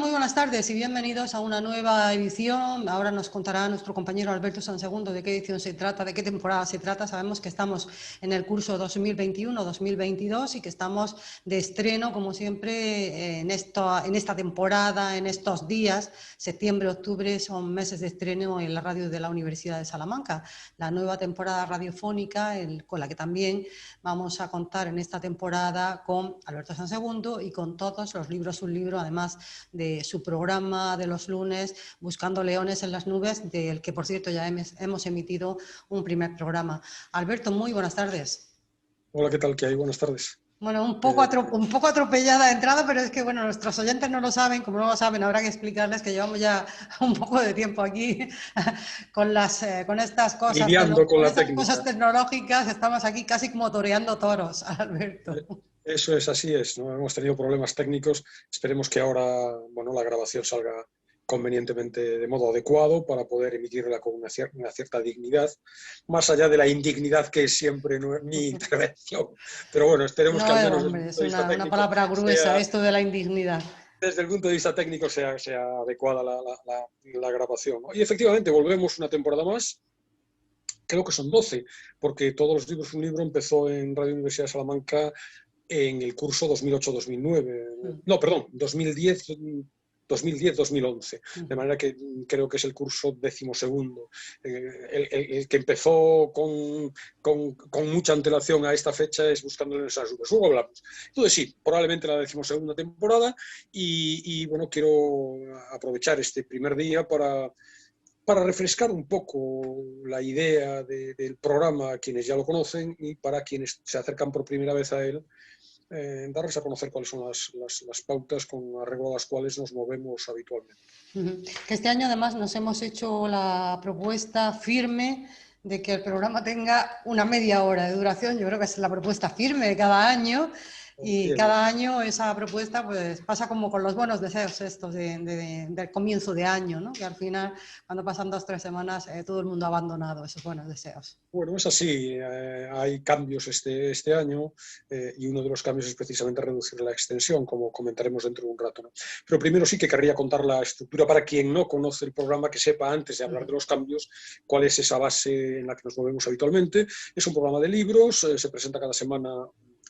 Muy buenas tardes y bienvenidos a una nueva edición. Ahora nos contará nuestro compañero Alberto Sansegundo de qué edición se trata, de qué temporada se trata. Sabemos que estamos en el curso 2021-2022 y que estamos de estreno, como siempre, en esta temporada, en estos días. Septiembre, octubre son meses de estreno en la radio de la Universidad de Salamanca. La nueva temporada radiofónica con la que también vamos a contar en esta temporada con Alberto Sansegundo y con todos los libros, un libro, además de su programa de los lunes, Buscando Leones en las Nubes, del que, por cierto, ya hemos emitido un primer programa. Alberto, muy buenas tardes. Hola, ¿qué tal? ¿Qué hay? Buenas tardes. Bueno, un poco atropellada de entrada, pero es que, bueno, nuestros oyentes no lo saben. Como no lo saben, habrá que explicarles que llevamos ya un poco de tiempo aquí con estas cosas, Lidiando con con la estas técnica. cosas tecnológicas. Estamos aquí casi como toreando toros, Alberto. Eso es, así es, ¿no? Hemos tenido problemas técnicos. Esperemos que ahora, bueno, la grabación salga convenientemente de modo adecuado para poder emitirla con una cierta dignidad, más allá de la indignidad que es siempre mi intervención. Pero bueno, esperemos que al menos Hombre, desde el es punto de vista una técnico palabra gruesa esto de la indignidad. desde el punto de vista técnico sea adecuada la grabación, ¿no? Y efectivamente, volvemos una temporada más. Creo que son 12, porque Todos los libros un libro empezó en Radio Universidad de Salamanca en el curso 2008-2009, no, perdón, 2010-2011, de manera que creo que es el curso 12º, el que empezó con mucha antelación a esta fecha es Buscando Leones en las Nubes. Luego hablamos. Entonces sí, probablemente la 12ª temporada y bueno, quiero aprovechar este primer día para refrescar un poco la idea del programa a quienes ya lo conocen y para quienes se acercan por primera vez a él, darles a conocer cuáles son las pautas con arreglo a las cuales nos movemos habitualmente. Que este año además nos hemos hecho la propuesta firme de que el programa tenga una media hora de duración. Yo creo que es la propuesta firme de cada año. Y cada año esa propuesta pues pasa como con los buenos deseos estos del comienzo de año, ¿no? Que al final, cuando pasan 2 o 3 semanas, todo el mundo ha abandonado esos buenos deseos. Bueno, es así. Hay cambios este año y uno de los cambios es precisamente reducir la extensión, como comentaremos dentro de un rato, ¿no? Pero primero sí que querría contar la estructura para quien no conoce el programa, que sepa antes de hablar de los cambios cuál es esa base en la que nos movemos habitualmente. Es un programa de libros, se presenta cada semana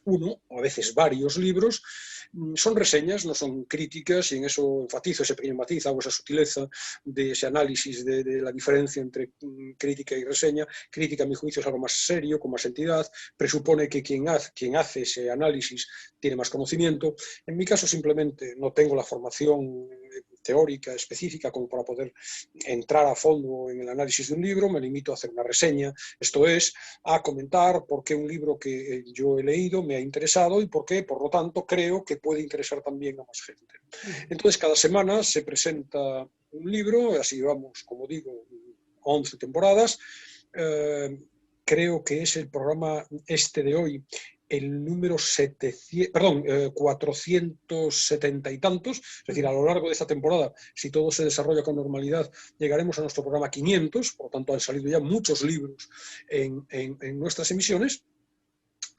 uno o a veces varios libros. Son reseñas, no son críticas, y en eso enfatizo ese pequeño matiz, hago esa sutileza de ese análisis de la diferencia entre crítica y reseña. Crítica, a mi juicio, es algo más serio, con más entidad, presupone que quien hace ese análisis tiene más conocimiento. En mi caso, simplemente no tengo la formación teórica específica como para poder entrar a fondo en el análisis de un libro, me limito a hacer una reseña, esto es, a comentar por qué un libro que yo he leído me ha interesado y por qué, por lo tanto, creo que puede interesar también a más gente. Entonces, cada semana se presenta un libro, así llevamos, como digo, 11 temporadas. Creo que es el programa de hoy, el número 470 y tantos, es decir, a lo largo de esta temporada, si todo se desarrolla con normalidad, llegaremos a nuestro programa 500, por lo tanto han salido ya muchos libros en nuestras emisiones.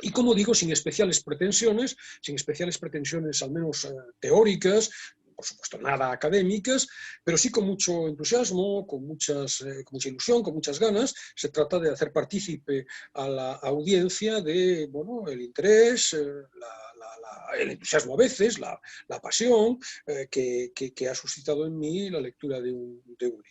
Y como digo, sin especiales pretensiones al menos teóricas, por supuesto nada académicas, pero sí con mucho entusiasmo, con mucha ilusión, con muchas ganas. Se trata de hacer partícipe a la audiencia de, bueno, el interés, el entusiasmo a veces, la pasión que ha suscitado en mí la lectura de un libro.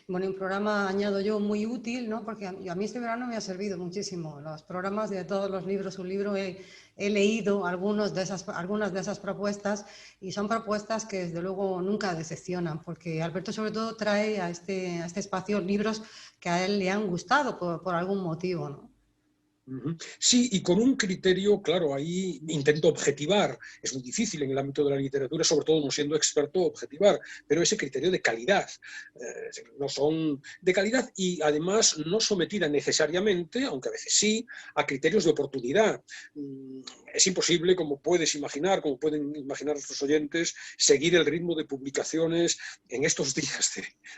Bueno, un programa, añado yo, muy útil, ¿no? Porque a mí este verano me ha servido muchísimo. Los programas de Todos los libros, un libro, he leído algunas de esas propuestas, y son propuestas que desde luego nunca decepcionan, porque Alberto sobre todo trae a este espacio libros que a él le han gustado por algún motivo, ¿no? Sí, y con un criterio, claro, ahí intento objetivar. Es muy difícil en el ámbito de la literatura, sobre todo no siendo experto, objetivar, pero ese criterio de calidad. No son de calidad y además no sometida necesariamente, aunque a veces sí, a criterios de oportunidad. es imposible, como puedes imaginar, como pueden imaginar nuestros oyentes, seguir el ritmo de publicaciones en estos días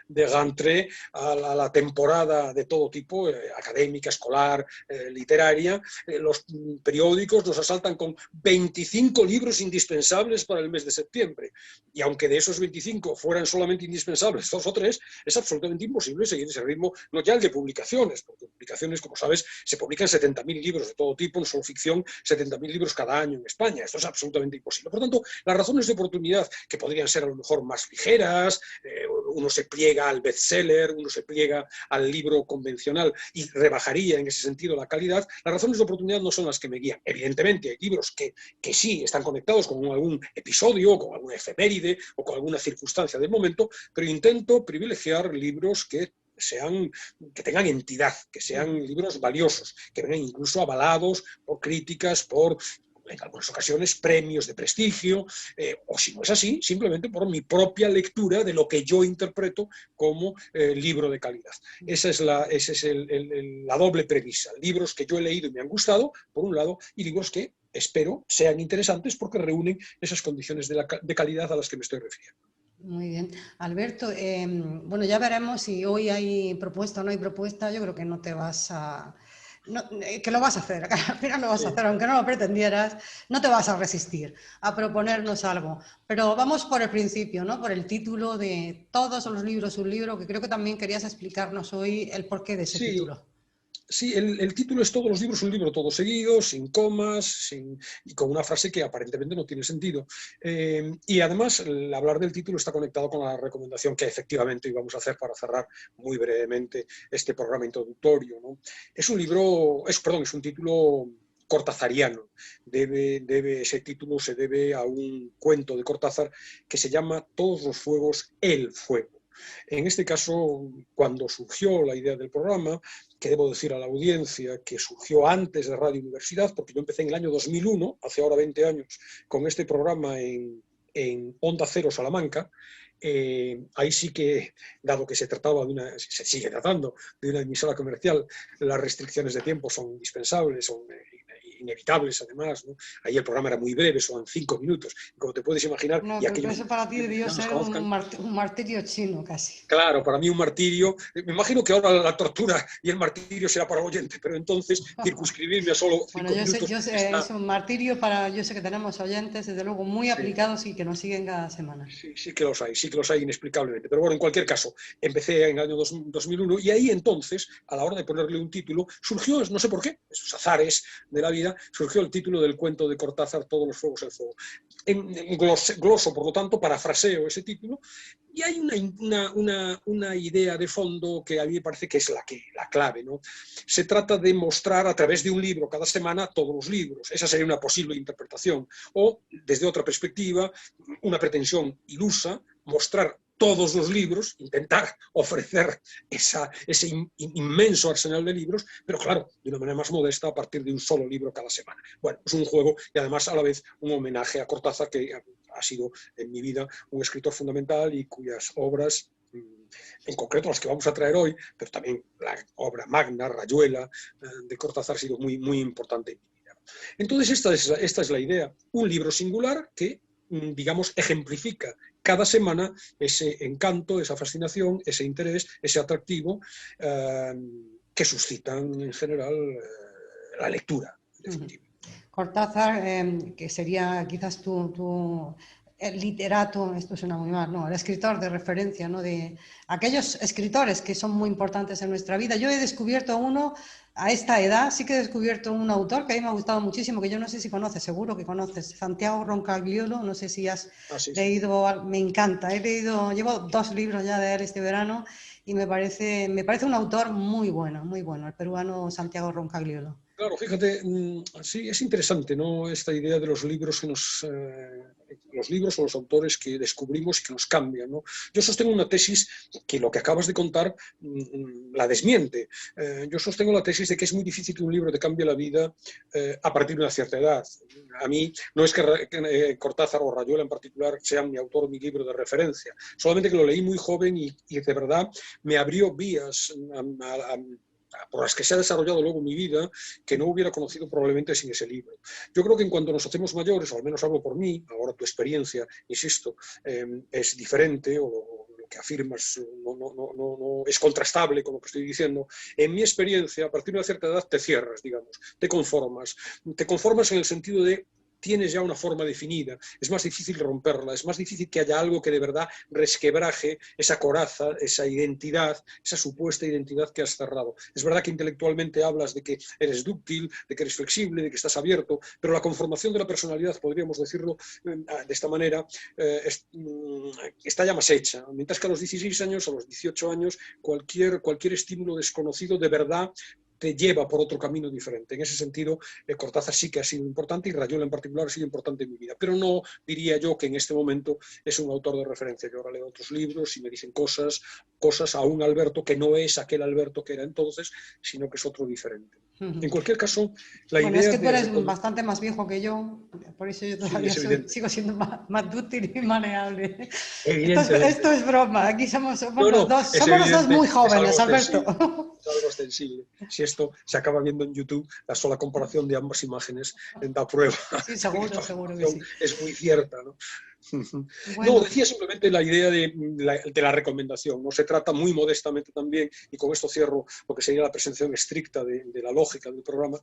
de rentrée a la temporada de todo tipo, académica, escolar, literaria. Los periódicos nos asaltan con 25 libros indispensables para el mes de septiembre. Y aunque de esos 25 fueran solamente indispensables 2 o 3, es absolutamente imposible seguir ese ritmo, no ya el de publicaciones, porque publicaciones, como sabes, se publican 70.000 libros de todo tipo, no solo ficción, 70.000 libros cada año en España. Esto es absolutamente imposible. Por tanto, las razones de oportunidad, que podrían ser a lo mejor más ligeras, uno se pliega al bestseller, uno se pliega al libro convencional y rebajaría en ese sentido la calidad, las razones de oportunidad no son las que me guían. Evidentemente, hay libros que sí están conectados con algún episodio, con alguna efeméride o con alguna circunstancia del momento, pero intento privilegiar libros que tengan entidad, que sean libros valiosos, que vengan incluso avalados por críticas, por, en algunas ocasiones, premios de prestigio, o si no es así, simplemente por mi propia lectura de lo que yo interpreto como libro de calidad. Esa es la doble premisa. Libros que yo he leído y me han gustado, por un lado, y libros que espero sean interesantes porque reúnen esas condiciones de calidad a las que me estoy refiriendo. Muy bien. Alberto, bueno, ya veremos si hoy hay propuesta o no hay propuesta. Yo creo que no te vas a... No, que lo vas a hacer, al final lo vas a hacer, aunque no lo pretendieras, no te vas a resistir a proponernos algo. Pero vamos por el principio, ¿no? Por el título de Todos los libros, un libro, que creo que también querías explicarnos hoy el porqué de ese título. Sí, el título es Todos los libros, un libro todo seguido, sin comas, y con una frase que aparentemente no tiene sentido. Y además, el hablar del título está conectado con la recomendación que efectivamente íbamos a hacer para cerrar muy brevemente este programa introductorio, ¿no? Es un título cortazariano. Ese título se debe a un cuento de Cortázar que se llama Todos los fuegos, el fuego. En este caso, cuando surgió la idea del programa, que debo decir a la audiencia que surgió antes de Radio Universidad, porque yo empecé en el año 2001, hace ahora 20 años, con este programa en Onda Cero Salamanca. Ahí sí que, dado que se sigue tratando de una emisora comercial, las restricciones de tiempo son indispensables, son inevitables además, ¿no? Ahí el programa era muy breve, son 5 minutos, y como te puedes imaginar... No, pero eso para ti debió ser un martirio chino casi. Claro, para mí un martirio. Me imagino que ahora la tortura y el martirio será para el oyente, pero entonces circunscribirme a solo 5 minutos... Yo sé, es un martirio para... Yo sé que tenemos oyentes, desde luego, muy aplicados y que nos siguen cada semana. Sí que los hay inexplicablemente. Pero bueno, en cualquier caso, empecé en el año 2001 y ahí entonces, a la hora de ponerle un título, surgió, no sé por qué, esos azares de la vida, surgió el título del cuento de Cortázar, Todos los fuegos, el fuego. En gloso, por lo tanto, parafraseo ese título, y hay una idea de fondo que a mí me parece que es la clave, ¿no? Se trata de mostrar a través de un libro cada semana todos los libros. Esa sería una posible interpretación. O, desde otra perspectiva, una pretensión ilusa, mostrar todos los libros, intentar ofrecer ese inmenso arsenal de libros, pero claro, de una manera más modesta a partir de un solo libro cada semana. Bueno, es un juego y además a la vez un homenaje a Cortázar, que ha sido en mi vida un escritor fundamental y cuyas obras, en concreto las que vamos a traer hoy, pero también la obra magna, Rayuela, de Cortázar, ha sido muy, muy importante en mi vida. Entonces esta es la idea, un libro singular que, digamos, ejemplifica cada semana ese encanto, esa fascinación, ese interés, ese atractivo que suscitan en general la lectura, en definitiva. Cortázar, que sería quizás el literato, esto suena muy mal, ¿no? El escritor de referencia, ¿no? De aquellos escritores que son muy importantes en nuestra vida. Yo he descubierto uno a esta edad, sí que he descubierto un autor que a mí me ha gustado muchísimo, que yo no sé si conoces, seguro que conoces, Santiago Roncagliolo, no sé si has leído, me encanta, llevo 2 libros ya de él este verano y me parece un autor muy bueno, el peruano Santiago Roncagliolo. Claro, fíjate, sí, es interesante, ¿no? Esta idea de los libros los libros o los autores que descubrimos y que nos cambian, ¿no? Yo sostengo una tesis que lo que acabas de contar la desmiente. Yo sostengo la tesis de que es muy difícil que un libro te cambie la vida a partir de una cierta edad. A mí no es que Cortázar o Rayuela en particular sean mi autor o mi libro de referencia, solamente que lo leí muy joven y de verdad me abrió vías por las que se ha desarrollado luego mi vida, que no hubiera conocido probablemente sin ese libro. Yo creo que en cuanto nos hacemos mayores, o al menos hablo por mí, ahora tu experiencia, insisto, es diferente, o lo que afirmas no es contrastable con lo que estoy diciendo. En mi experiencia, a partir de una cierta edad te cierras, digamos, te conformas en el sentido de tienes ya una forma definida, es más difícil romperla, es más difícil que haya algo que de verdad resquebraje esa coraza, esa identidad, esa supuesta identidad que has cerrado. Es verdad que intelectualmente hablas de que eres dúctil, de que eres flexible, de que estás abierto, pero la conformación de la personalidad, podríamos decirlo de esta manera, está ya más hecha. Mientras que a los 16 años, a los 18 años, cualquier estímulo desconocido de verdad te lleva por otro camino diferente. En ese sentido, Cortázar sí que ha sido importante y Rayuela en particular ha sido importante en mi vida, pero no diría yo que en este momento es un autor de referencia. Yo ahora leo otros libros y me dicen cosas a un Alberto que no es aquel Alberto que era entonces, sino que es otro diferente. En cualquier caso, la bueno, idea es que tú eres bastante más viejo que yo, por eso yo todavía sigo siendo más dútil y maleable. Esto es broma, aquí somos los dos muy jóvenes, Alberto. Es algo extensible. Si esto se acaba viendo en YouTube, la sola comparación de ambas imágenes da prueba. Sí, seguro que sí. Es muy cierta, ¿no? Bueno. No, decía simplemente la idea de la recomendación. No se trata muy modestamente también, y con esto cierro lo que sería la presentación estricta de la lógica del programa.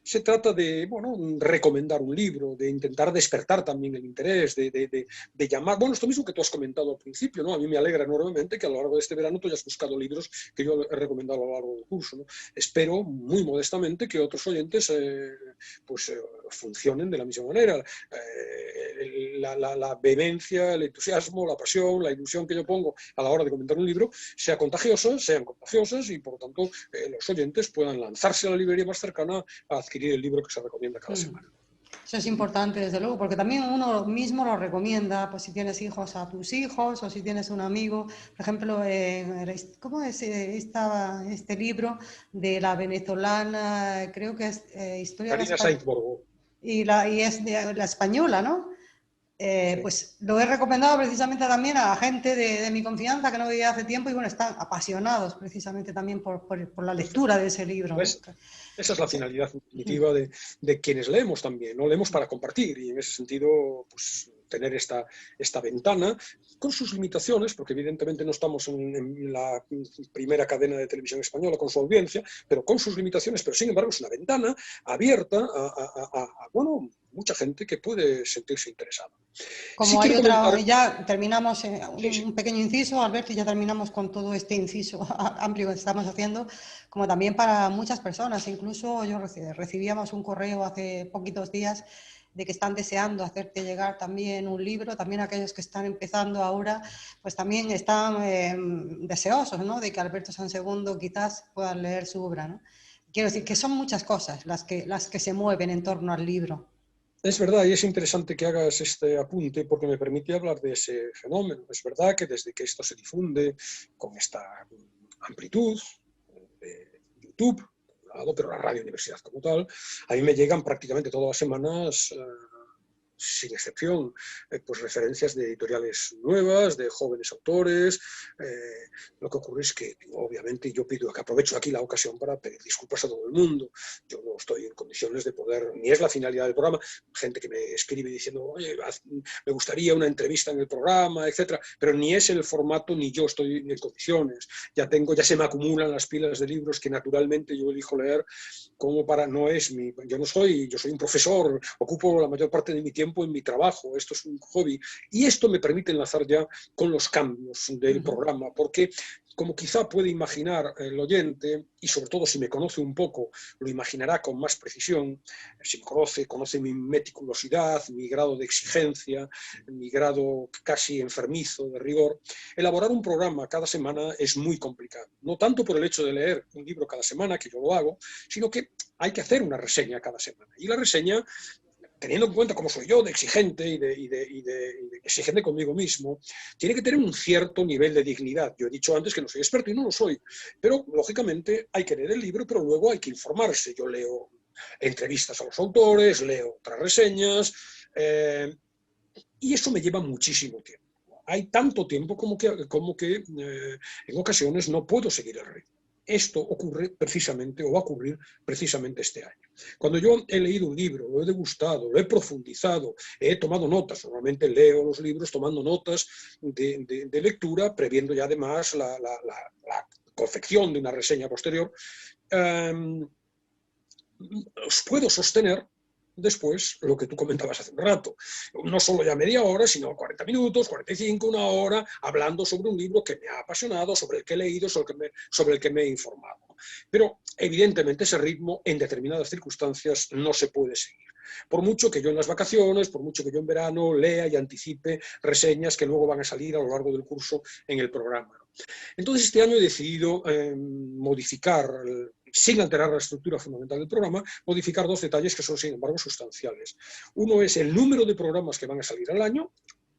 Se trata de recomendar un libro, de intentar despertar también el interés, de llamar. Bueno, esto mismo que tú has comentado al principio, ¿no? A mí me alegra enormemente que a lo largo de este verano tú hayas buscado libros que yo he recomendado a lo largo del curso, ¿no? Espero muy modestamente que otros oyentes funcionen de la misma manera. La vehemencia, el entusiasmo, la pasión, la ilusión que yo pongo a la hora de comentar un libro sean contagiosas y por lo tanto los oyentes puedan lanzarse a la librería más cercana a adquirir el libro que se recomienda cada semana. Eso es importante, desde luego, porque también uno mismo lo recomienda, pues si tienes hijos a tus hijos o si tienes un amigo. Por ejemplo, ¿cómo es este libro de la venezolana? Creo que es Historia Karina Sainz-Borgo. Y es de la española, ¿no? Sí. Pues lo he recomendado precisamente también a gente de mi confianza que no veía hace tiempo y bueno, están apasionados precisamente también por la lectura de ese libro. Pues, esa es la finalidad definitiva de quienes leemos también, ¿no? Leemos para compartir y en ese sentido, pues tener esta ventana con sus limitaciones, porque evidentemente no estamos en la primera cadena de televisión española con su audiencia, pero con sus limitaciones, pero sin embargo es una ventana abierta a mucha gente que puede sentirse interesada. Como hay otra, ya terminamos un pequeño inciso, Alberto, y ya terminamos con todo este inciso amplio que estamos haciendo, como también para muchas personas. Incluso yo recibíamos un correo hace poquitos días de que están deseando hacerte llegar también un libro, también aquellos que están empezando ahora, pues también están deseosos, ¿no?, de que Alberto Sansegundo quizás puedan leer su obra, ¿no? Quiero decir que son muchas cosas las que se mueven en torno al libro. Es verdad, y es interesante que hagas este apunte porque me permite hablar de ese fenómeno. Es verdad que desde que esto se difunde con esta amplitud de YouTube, pero la Radio Universidad como tal, a mí me llegan prácticamente todas las semanas, sin excepción, pues referencias de editoriales nuevas, de jóvenes autores. Lo que ocurre es que, obviamente, yo aprovecho aquí la ocasión para pedir disculpas a todo el mundo. Yo no estoy en condiciones de poder, ni es la finalidad del programa, gente que me escribe diciendo, oye, me gustaría una entrevista en el programa, etcétera, pero ni es el formato ni yo estoy en condiciones. Ya se me acumulan las pilas de libros que naturalmente yo elijo leer, como para, yo soy un profesor, ocupo la mayor parte de mi tiempo en mi trabajo, esto es un hobby, y esto me permite enlazar ya con los cambios del programa, porque como quizá puede imaginar el oyente, y sobre todo si me conoce un poco, lo imaginará con más precisión. Si me conoce mi meticulosidad, mi grado de exigencia, mi grado casi enfermizo de rigor. Elaborar un programa cada semana es muy complicado, no tanto por el hecho de leer un libro cada semana, que yo lo hago, sino que hay que hacer una reseña cada semana, y la reseña, teniendo en cuenta cómo soy yo, de exigente y de exigente conmigo mismo, tiene que tener un cierto nivel de dignidad. Yo he dicho antes que no soy experto y no lo soy, pero lógicamente hay que leer el libro, pero luego hay que informarse. Yo leo entrevistas a los autores, leo otras reseñas, y eso me lleva muchísimo tiempo. Hay tanto tiempo como que en ocasiones no puedo seguir el ritmo. esto ocurre precisamente, o va a ocurrir precisamente este año. Cuando yo he leído un libro, lo he degustado, lo he profundizado, he tomado notas, normalmente leo los libros tomando notas de lectura, previendo ya además la confección de una reseña posterior, os puedo sostener después lo que tú comentabas hace un rato. No solo ya media hora, sino 40 minutos, 45, una hora, hablando sobre un libro que me ha apasionado, sobre el que he leído, sobre el que me he informado. Pero evidentemente ese ritmo en determinadas circunstancias no se puede seguir. Por mucho que yo en las vacaciones, por mucho que yo en verano lea y anticipe reseñas que luego van a salir a lo largo del curso en el programa. Entonces este año he decidido modificar, sin alterar la estructura fundamental del programa, modificar dos detalles que son sin embargo sustanciales. Uno es el número de programas que van a salir al año.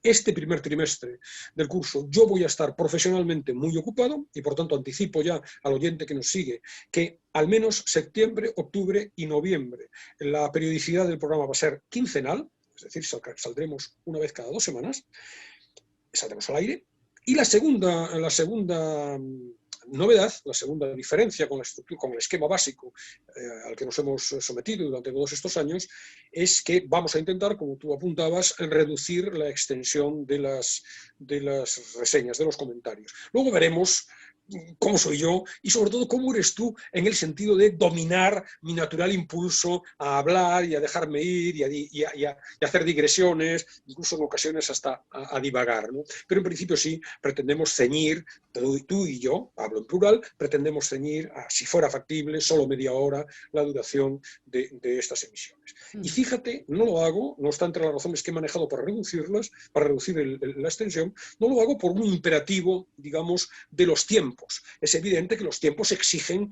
Este primer trimestre del curso yo voy a estar profesionalmente muy ocupado y por tanto anticipo ya al oyente que nos sigue que al menos septiembre, octubre y noviembre la periodicidad del programa va a ser quincenal, es decir, saldremos una vez cada 2 semanas, saldremos al aire. Y la segunda novedad, la segunda diferencia con la estructura, con el esquema básico al que nos hemos sometido durante todos estos años, es que vamos a intentar, como tú apuntabas, reducir la extensión de las reseñas, de los comentarios. Luego veremos cómo soy yo y sobre todo cómo eres tú en el sentido de dominar mi natural impulso a hablar y a dejarme ir y a hacer digresiones, incluso en ocasiones hasta a divagar, ¿no? Pero en principio sí, pretendemos ceñir, tú y yo, hablo en plural, pretendemos ceñir, si fuera factible, solo media hora la duración de estas emisiones. Y fíjate, no lo hago, no obstante las razones que he manejado para reducirlas, para reducir la extensión, no lo hago por un imperativo, digamos, de los tiempos. Es evidente que los tiempos exigen,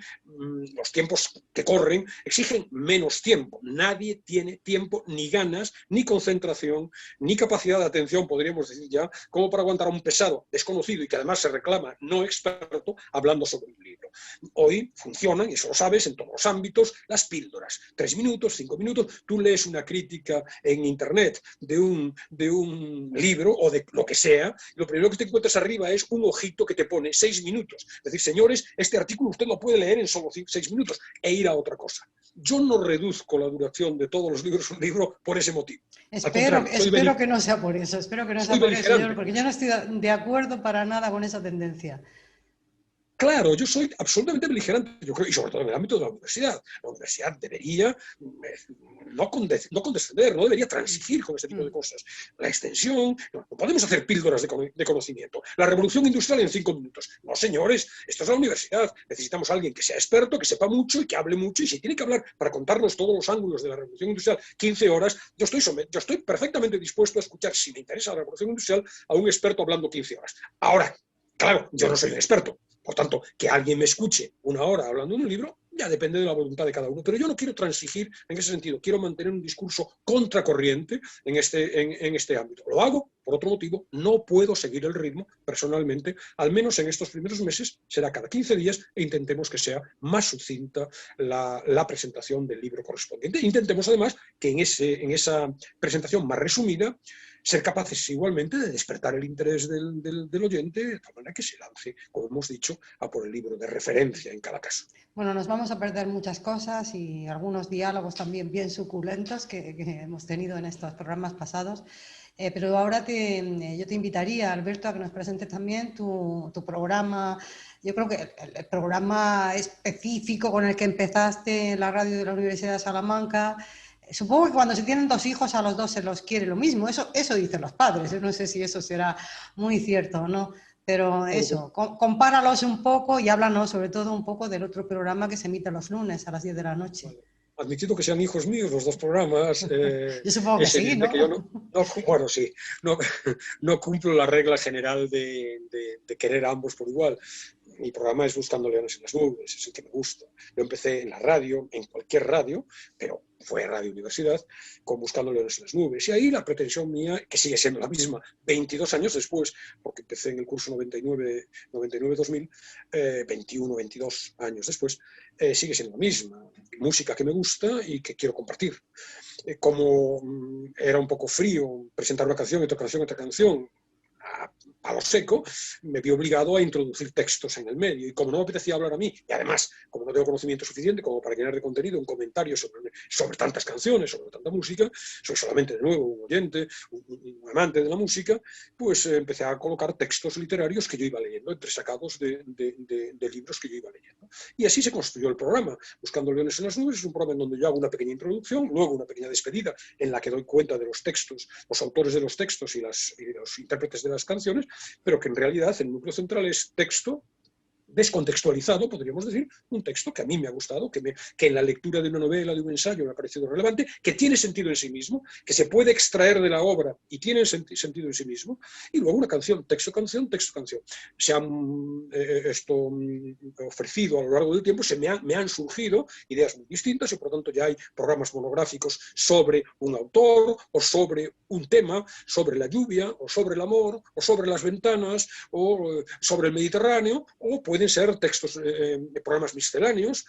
los tiempos que corren, exigen menos tiempo. Nadie tiene tiempo, ni ganas, ni concentración, ni capacidad de atención, podríamos decir ya, como para aguantar a un pesado desconocido y que además se reclama no experto hablando sobre un libro. Hoy funcionan, y eso lo sabes, en todos los ámbitos, las píldoras. 3 minutos, 5 minutos, tú lees una crítica en internet de un libro o de lo que sea, lo primero que te encuentras arriba es un ojito que te pone 6 minutos. Es decir, señores, este artículo usted lo puede leer en solo 6 minutos e ir a otra cosa. Yo no reduzco la duración de todos los libros de un libro por ese motivo. Espero que no sea por eso, porque yo no estoy de acuerdo para nada con esa tendencia. Claro, yo soy absolutamente beligerante, yo creo, y sobre todo en el ámbito de la universidad. La universidad debería no condescender, no debería transigir con este tipo de cosas. La extensión, no podemos hacer píldoras de conocimiento. La revolución industrial en 5 minutos. No, señores, esto es la universidad. Necesitamos a alguien que sea experto, que sepa mucho y que hable mucho. Y si tiene que hablar para contarnos todos los ángulos de la revolución industrial 15 horas, yo estoy perfectamente dispuesto a escuchar, si me interesa la revolución industrial, a un experto hablando 15 horas. Ahora, claro, yo no soy un experto. Por tanto, que alguien me escuche 1 hora hablando de un libro, ya depende de la voluntad de cada uno. Pero yo no quiero transigir en ese sentido, quiero mantener un discurso contracorriente en este ámbito. Lo hago por otro motivo, no puedo seguir el ritmo personalmente, al menos en estos primeros meses, será cada 15 días e intentemos que sea más sucinta la presentación del libro correspondiente. Intentemos además que en esa presentación más resumida ser capaces igualmente de despertar el interés del oyente de tal manera que se lance, como hemos dicho, a por el libro de referencia en cada caso. Bueno, nos vamos a perder muchas cosas y algunos diálogos también bien suculentos que hemos tenido en estos programas pasados. Pero ahora yo te invitaría, Alberto, a que nos presentes también tu programa. Yo creo que el programa específico con el que empezaste en la radio de la Universidad de Salamanca. Supongo que cuando se tienen 2 hijos, a los 2 se los quiere lo mismo. Eso dicen los padres. Yo no sé si eso será muy cierto o no. Pero eso, compáralos un poco y háblanos sobre todo un poco del otro programa que se emite los lunes a las 10 de la noche. Vale. Admitido que sean hijos míos los 2 programas, yo supongo que sí, ¿no? Que yo bueno, sí, no cumplo la regla general de querer a ambos por igual. Mi programa es Buscando Leones en las Nubes, es el que me gusta. Yo empecé en la radio, en cualquier radio, pero fue Radio Universidad, con Buscando Leones en las Nubes. Y ahí la pretensión mía, que sigue siendo la misma, 22 años después, porque empecé en el curso 99-2000, 21, 22 años después, sigue siendo la misma. Música que me gusta y que quiero compartir. Como era un poco frío presentar una canción, otra canción, a lo seco, me vi obligado a introducir textos en el medio. Y como no me apetecía hablar a mí, y además, como no tengo conocimiento suficiente como para llenar de contenido un comentario sobre tantas canciones, sobre tanta música, soy solamente de nuevo un oyente, un amante de la música, pues empecé a colocar textos literarios que yo iba leyendo, entresacados de libros que yo iba leyendo. Y así se construyó el programa. Buscando Leones en las Nubes es un programa en donde yo hago una pequeña introducción, luego una pequeña despedida en la que doy cuenta de los textos, los autores de los textos y los intérpretes de las canciones, pero que en realidad el núcleo central es texto descontextualizado, podríamos decir, un texto que a mí me ha gustado, que en la lectura de una novela, de un ensayo, me ha parecido relevante, que tiene sentido en sí mismo, que se puede extraer de la obra y tiene sentido en sí mismo, y luego una canción, texto-canción, texto-canción. Se han ofrecido a lo largo del tiempo, me han surgido ideas muy distintas y por lo tanto ya hay programas monográficos sobre un autor o sobre un tema, sobre la lluvia o sobre el amor o sobre las ventanas o sobre el Mediterráneo, o pueden ser textos, programas misceláneos.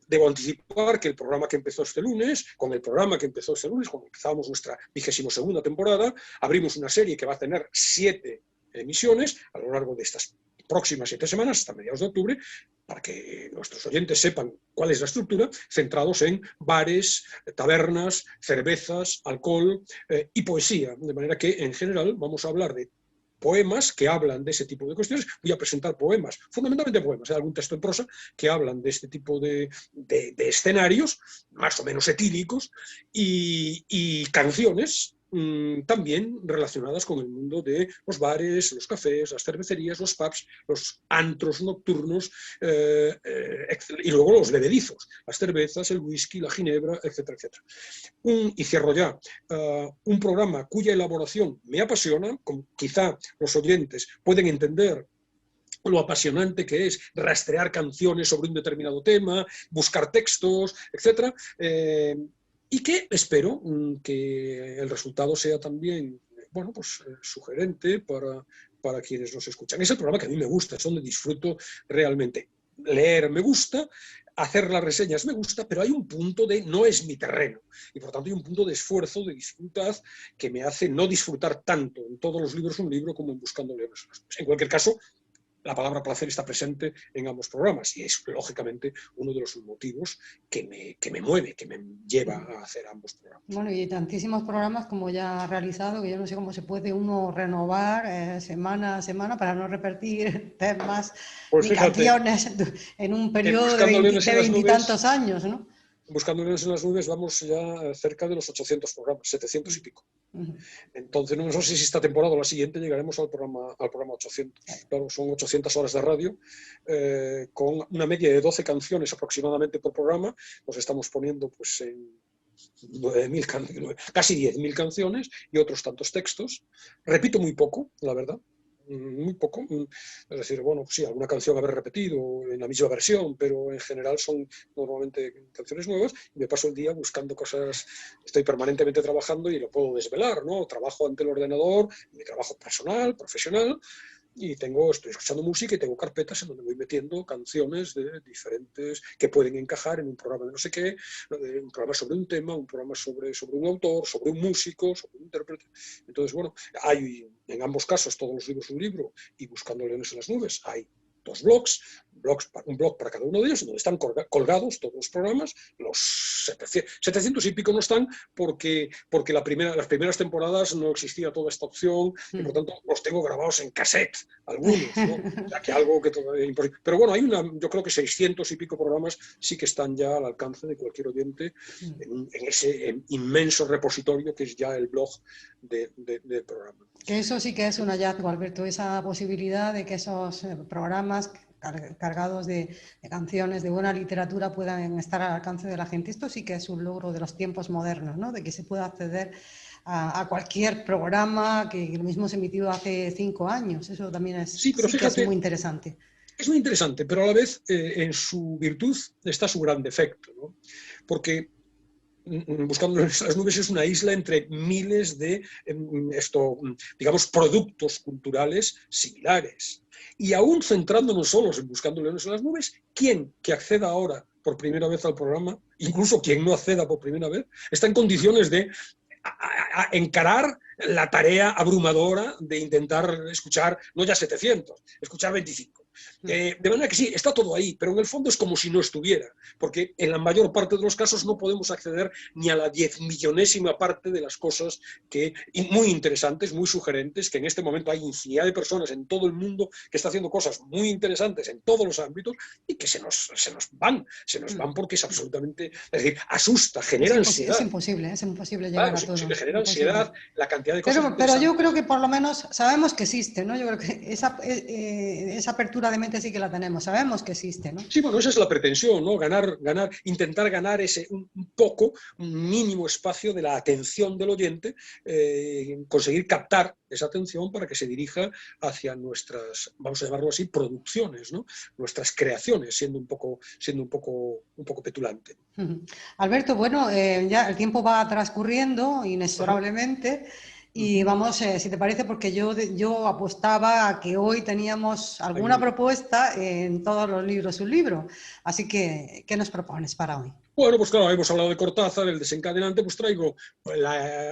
Debo anticipar que el programa que empezó este lunes, cuando empezábamos nuestra 22ª temporada, abrimos una serie que va a tener 7 emisiones a lo largo de estas próximas 7 semanas, hasta mediados de octubre, para que nuestros oyentes sepan cuál es la estructura, centrados en bares, tabernas, cervezas, alcohol y poesía. De manera que, en general, vamos a hablar de poemas que hablan de ese tipo de cuestiones. Voy a presentar poemas, fundamentalmente poemas, algún texto en prosa, que hablan de este tipo de escenarios, más o menos etíricos, y canciones también relacionadas con el mundo de los bares, los cafés, las cervecerías, los pubs, los antros nocturnos, y luego los bebedizos, las cervezas, el whisky, la ginebra, etcétera, etcétera. Y cierro ya, un programa cuya elaboración me apasiona, quizá los oyentes pueden entender lo apasionante que es rastrear canciones sobre un determinado tema, buscar textos, etcétera, y que espero que el resultado sea también, bueno, pues sugerente para quienes nos escuchan. Es el programa que a mí me gusta, es donde disfruto realmente. Leer me gusta, hacer las reseñas me gusta, pero hay un punto de no es mi terreno, y por tanto hay un punto de esfuerzo, de dificultad, que me hace no disfrutar tanto en todos los libros un libro como en Buscando Leones. En cualquier caso, la palabra placer está presente en ambos programas y es, lógicamente, uno de los motivos que me mueve, que me lleva a hacer ambos programas. Bueno, y tantísimos programas como ya ha realizado, que yo no sé cómo se puede uno renovar semana a semana para no repetir temas pues ni canciones en un periodo de 20 y tantos años, ¿no? Buscando Leones en las Nubes vamos ya cerca de los 800 programas, 700 y pico. Entonces, no sé si esta temporada o la siguiente llegaremos al programa 800. Claro, son 800 horas de radio, con una media de 12 canciones aproximadamente por programa. Nos estamos poniendo pues en 9.000, casi 10.000 canciones y otros tantos textos. Repito muy poco, la verdad. Muy poco, es decir, bueno, sí, alguna canción haber repetido en la misma versión, pero en general son normalmente canciones nuevas y me paso el día buscando cosas, estoy permanentemente trabajando y lo puedo desvelar, ¿no? Trabajo ante el ordenador, mi trabajo personal, profesional, y estoy escuchando música y tengo carpetas en donde voy metiendo canciones de diferentes que pueden encajar en un programa de no sé qué, un programa sobre un tema, un programa sobre un autor, sobre un músico, sobre un intérprete. Entonces, bueno, hay en ambos casos, Todos los libros un libro y Buscando Leones en las Nubes, hay 2 blogs, un blog para cada uno de ellos, donde están colgados todos los programas. Los 700 y pico no están porque las primeras temporadas no existía toda esta opción y por tanto los tengo grabados en cassette, algunos, ¿no? O sea, que algo que todavía es imposible. Pero bueno, yo creo que 600 y pico programas sí que están ya al alcance de cualquier oyente en ese inmenso repositorio que es ya el blog del programa. Que eso sí que es un hallazgo, Alberto, esa posibilidad de que esos programas cargados de canciones, de buena literatura, puedan estar al alcance de la gente. Esto sí que es un logro de los tiempos modernos, ¿no? De que se pueda acceder a cualquier programa que lo mismo se emitió hace 5 años. Eso también es, sí, pero fíjate, que es muy interesante. Es muy interesante, pero a la vez en su virtud está su gran defecto, ¿no? Porque Buscando las Nubes es una isla entre miles de digamos, productos culturales similares. Y aún centrándonos solos en Buscando Leones en las Nubes, ¿quién que acceda ahora por primera vez al programa, incluso quien no acceda por primera vez, está en condiciones de a encarar la tarea abrumadora de intentar escuchar, no ya 700, escuchar 25. De manera que sí, está todo ahí, pero en el fondo es como si no estuviera, porque en la mayor parte de los casos no podemos acceder ni a la 10.000.000ª parte de las cosas muy interesantes, muy sugerentes, que en este momento hay infinidad de personas en todo el mundo que está haciendo cosas muy interesantes en todos los ámbitos y que se nos van porque es absolutamente, es decir, asusta, genera ansiedad. Es imposible llegar Claro, a todo. genera ansiedad la cantidad de cosas Pero interesantes. yo creo que por lo menos sabemos que existe, ¿no? Yo creo que esa apertura de mente sí que la tenemos, sabemos que existe, ¿no? Sí, bueno, esa es la pretensión, ¿no? Intentar ganar un mínimo espacio de la atención del oyente, conseguir captar esa atención para que se dirija hacia nuestras, vamos a llamarlo así, producciones, ¿no? Nuestras creaciones, siendo un poco petulante. Alberto, bueno, ya el tiempo va transcurriendo inexorablemente. Y vamos, si te parece, porque yo apostaba a que hoy teníamos alguna propuesta en todos los libros, un libro. Así que, ¿qué nos propones para hoy? Bueno, pues claro, hemos hablado de Cortázar, el desencadenante, pues traigo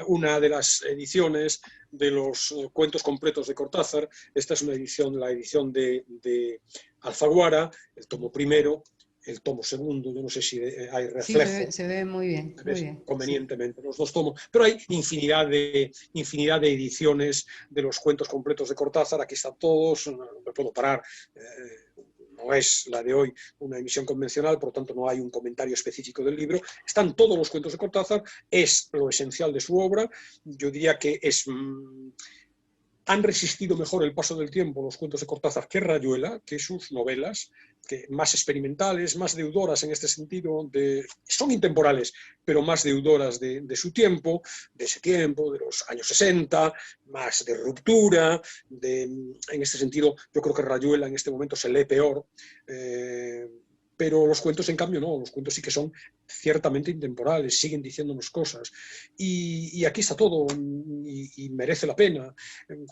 una de las ediciones de los cuentos completos de Cortázar. Esta es la edición de Alfaguara, el tomo primero, el tomo segundo, yo no sé si hay reflejo. Sí, se ve muy bien. Convenientemente, sí. Los dos tomos. Pero hay infinidad de ediciones de los cuentos completos de Cortázar. Aquí están todos, no me puedo parar. No es la de hoy una emisión convencional, por lo tanto no hay un comentario específico del libro. Están todos los cuentos de Cortázar, es lo esencial de su obra. Yo diría que han resistido mejor el paso del tiempo los cuentos de Cortázar que Rayuela, que sus novelas, que más experimentales, más deudoras en este sentido, son intemporales, pero más deudoras de su tiempo, de ese tiempo, de los años 60, más de ruptura. En este sentido, yo creo que Rayuela en este momento se lee peor, pero los cuentos, en cambio, no. Los cuentos sí que son ciertamente intemporales, siguen diciéndonos cosas. Y aquí está todo, y merece la pena.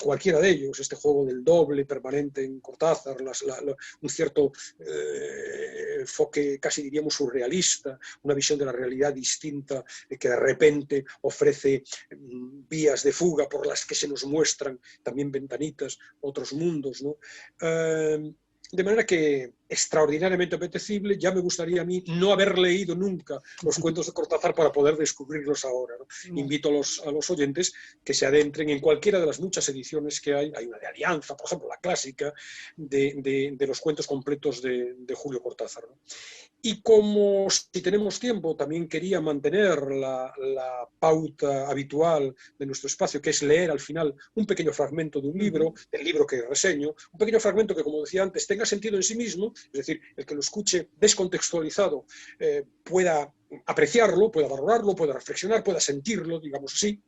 Cualquiera de ellos, este juego del doble permanente en Cortázar, un cierto enfoque, casi diríamos surrealista, una visión de la realidad distinta, que de repente ofrece vías de fuga por las que se nos muestran también ventanitas, otros mundos, ¿no? De manera que extraordinariamente apetecible. Ya me gustaría a mí no haber leído nunca los cuentos de Cortázar para poder descubrirlos ahora, ¿no? Invito a los oyentes que se adentren en cualquiera de las muchas ediciones que hay. Hay una de Alianza, por ejemplo, la clásica, de los cuentos completos de Julio Cortázar, ¿no? Y como si tenemos tiempo, también quería mantener la pauta habitual de nuestro espacio, que es leer al final un pequeño fragmento de un libro, del libro que reseño, un pequeño fragmento que, como decía antes, tenga sentido en sí mismo, es decir, el que lo escuche descontextualizado pueda apreciarlo, pueda valorarlo, pueda reflexionar, pueda sentirlo, digamos así,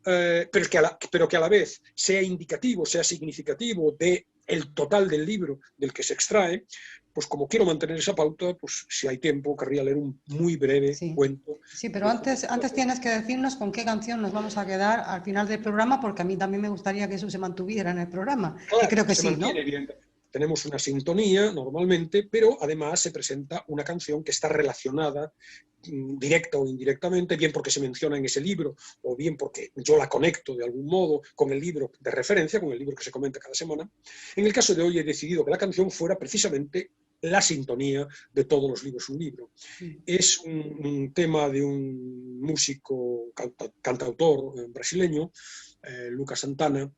pero que a la vez sea indicativo, sea significativo del total del libro del que se extrae. Pues como quiero mantener esa pauta, pues si hay tiempo querría leer un muy breve cuento. Sí, pero antes tienes que decirnos con qué canción nos vamos a quedar al final del programa, porque a mí también me gustaría que eso se mantuviera en el programa. Claro, que creo que sí, ¿no? Bien. Tenemos una sintonía normalmente, pero además se presenta una canción que está relacionada directa o indirectamente, bien porque se menciona en ese libro, o bien porque yo la conecto de algún modo con el libro de referencia, con el libro que se comenta cada semana. En el caso de hoy he decidido que la canción fuera precisamente la sintonía de todos los libros un libro. Es un tema de un músico, cantautor brasileño, Lucas Santana,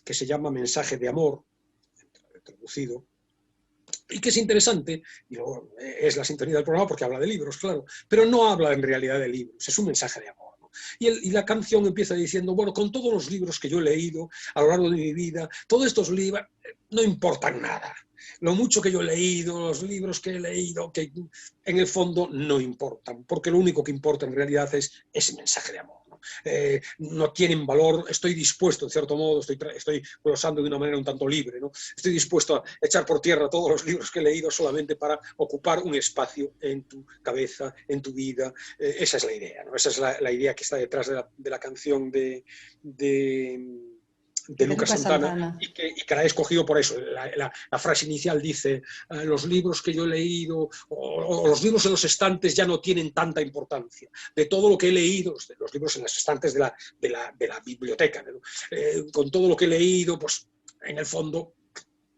que se llama Mensaje de Amor, traducido, y que es interesante, es la sintonía del programa porque habla de libros, claro, pero no habla en realidad de libros, es un mensaje de amor, ¿no? Y la canción empieza diciendo, bueno, con todos los libros que yo he leído a lo largo de mi vida, todos estos libros no importan nada. Lo mucho que yo he leído, los libros que he leído, que en el fondo no importan, porque lo único que importa en realidad es ese mensaje de amor. No tienen valor, estoy dispuesto, en cierto modo, estoy glosando de una manera un tanto libre, ¿no? Estoy dispuesto a echar por tierra todos los libros que he leído solamente para ocupar un espacio en tu cabeza, en tu vida. Esa es la idea, ¿no? Esa es la idea que está detrás de la canción de Lucas Santana. Y que la he escogido por eso. La frase inicial dice, los libros que yo he leído, o los libros en los estantes ya no tienen tanta importancia. De todo lo que he leído, los libros en los estantes de la biblioteca, ¿no? Con todo lo que he leído, pues en el fondo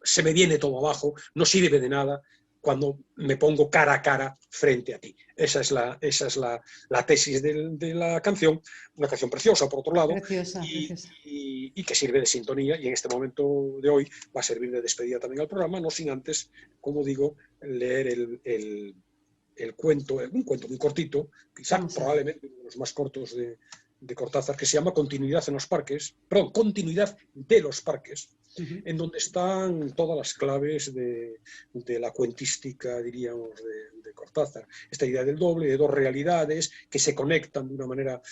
se me viene todo abajo, no sirve de nada cuando me pongo cara a cara frente a ti. Esa es la tesis de la canción, una canción preciosa, por otro lado, Preciosa, preciosa. y que sirve de sintonía, y en este momento de hoy va a servir de despedida también al programa, no sin antes, como digo, leer el cuento, un cuento muy cortito, quizá probablemente uno de los más cortos de Cortázar, que se llama Continuidad en los parques, perdón, Continuidad de los parques, en donde están todas las claves de la cuentística, diríamos, de Cortázar. Esta idea del doble, de dos realidades que se conectan de una manera,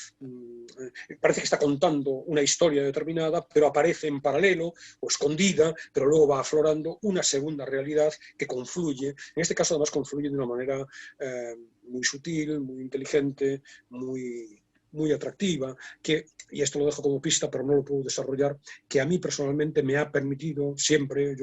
parece que está contando una historia determinada, pero aparece en paralelo o escondida, pero luego va aflorando una segunda realidad que confluye, en este caso además confluye de una manera muy sutil, muy inteligente, muy atractiva, y esto lo dejo como pista, pero no lo puedo desarrollar, que a mí personalmente me ha permitido siempre,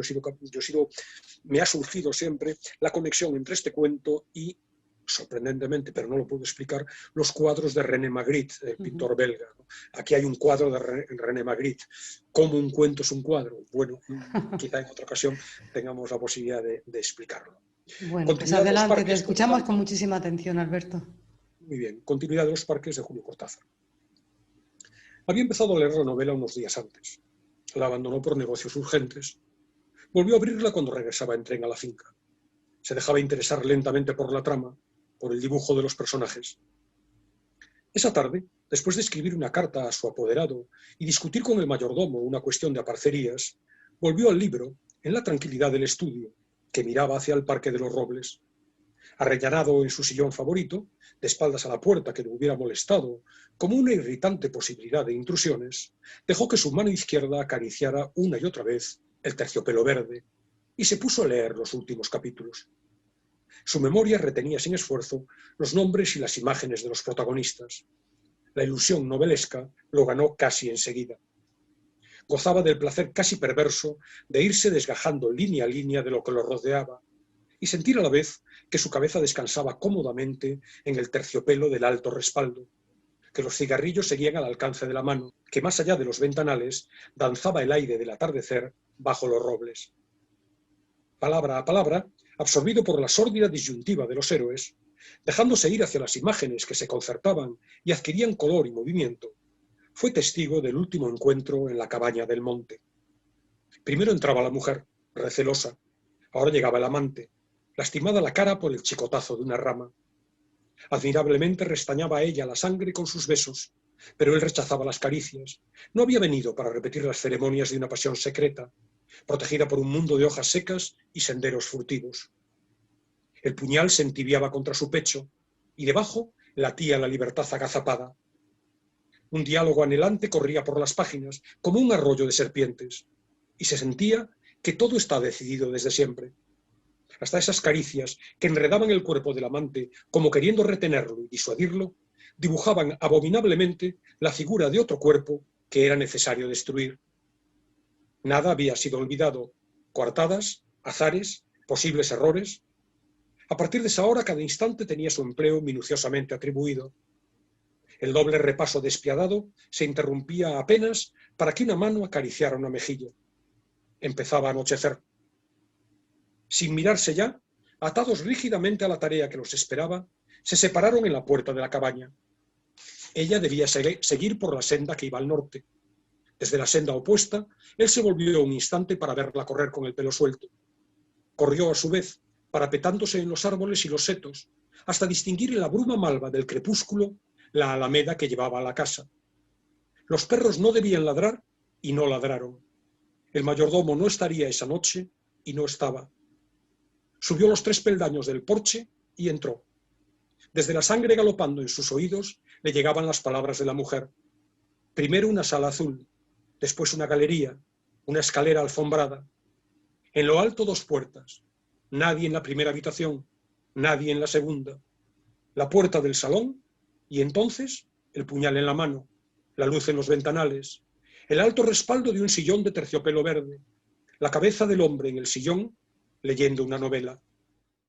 me ha surgido siempre la conexión entre este cuento y, sorprendentemente, pero no lo puedo explicar, los cuadros de René Magritte, el pintor belga. Aquí hay un cuadro de René Magritte. ¿Cómo un cuento es un cuadro? Bueno, quizá en otra ocasión tengamos la posibilidad de explicarlo. Bueno, pues adelante, te escuchamos con muchísima atención, Alberto. Muy bien, Continuidad de los parques de Julio Cortázar. Había empezado a leer la novela unos días antes. La abandonó por negocios urgentes. Volvió a abrirla cuando regresaba en tren a la finca. Se dejaba interesar lentamente por la trama, por el dibujo de los personajes. Esa tarde, después de escribir una carta a su apoderado y discutir con el mayordomo una cuestión de aparcerías, volvió al libro en la tranquilidad del estudio, que miraba hacia el Parque de los Robles. Arrellanado en su sillón favorito, de espaldas a la puerta que le hubiera molestado, como una irritante posibilidad de intrusiones, dejó que su mano izquierda acariciara una y otra vez el terciopelo verde y se puso a leer los últimos capítulos. Su memoria retenía sin esfuerzo los nombres y las imágenes de los protagonistas. La ilusión novelesca lo ganó casi enseguida. Gozaba del placer casi perverso de irse desgajando línea a línea de lo que lo rodeaba, y sentir a la vez que su cabeza descansaba cómodamente en el terciopelo del alto respaldo, que los cigarrillos seguían al alcance de la mano, que más allá de los ventanales danzaba el aire del atardecer bajo los robles. Palabra a palabra, absorbido por la sórdida disyuntiva de los héroes, dejándose ir hacia las imágenes que se concertaban y adquirían color y movimiento, fue testigo del último encuentro en la cabaña del monte. Primero entraba la mujer, recelosa. Ahora llegaba el amante, lastimada la cara por el chicotazo de una rama. Admirablemente restañaba a ella la sangre con sus besos, pero él rechazaba las caricias. No había venido para repetir las ceremonias de una pasión secreta, protegida por un mundo de hojas secas y senderos furtivos. El puñal se entibiaba contra su pecho, y debajo latía la libertad agazapada. Un diálogo anhelante corría por las páginas, como un arroyo de serpientes, y se sentía que todo está decidido desde siempre. Hasta esas caricias que enredaban el cuerpo del amante como queriendo retenerlo y disuadirlo, dibujaban abominablemente la figura de otro cuerpo que era necesario destruir. Nada había sido olvidado, coartadas, azares, posibles errores. A partir de esa hora cada instante tenía su empleo minuciosamente atribuido. El doble repaso despiadado se interrumpía apenas para que una mano acariciara una mejilla. Empezaba a anochecer. Sin mirarse ya, atados rígidamente a la tarea que los esperaba, se separaron en la puerta de la cabaña. Ella debía seguir por la senda que iba al norte. Desde la senda opuesta, él se volvió un instante para verla correr con el pelo suelto. Corrió a su vez, parapetándose en los árboles y los setos, hasta distinguir en la bruma malva del crepúsculo la alameda que llevaba a la casa. Los perros no debían ladrar y no ladraron. El mayordomo no estaría esa noche y no estaba. Subió los 3 peldaños del porche y entró. Desde la sangre galopando en sus oídos le llegaban las palabras de la mujer. Primero una sala azul, después una galería, una escalera alfombrada. En lo alto 2 puertas. Nadie en la primera habitación, nadie en la segunda. La puerta del salón y entonces el puñal en la mano, la luz en los ventanales, el alto respaldo de un sillón de terciopelo verde, la cabeza del hombre en el sillón leyendo una novela.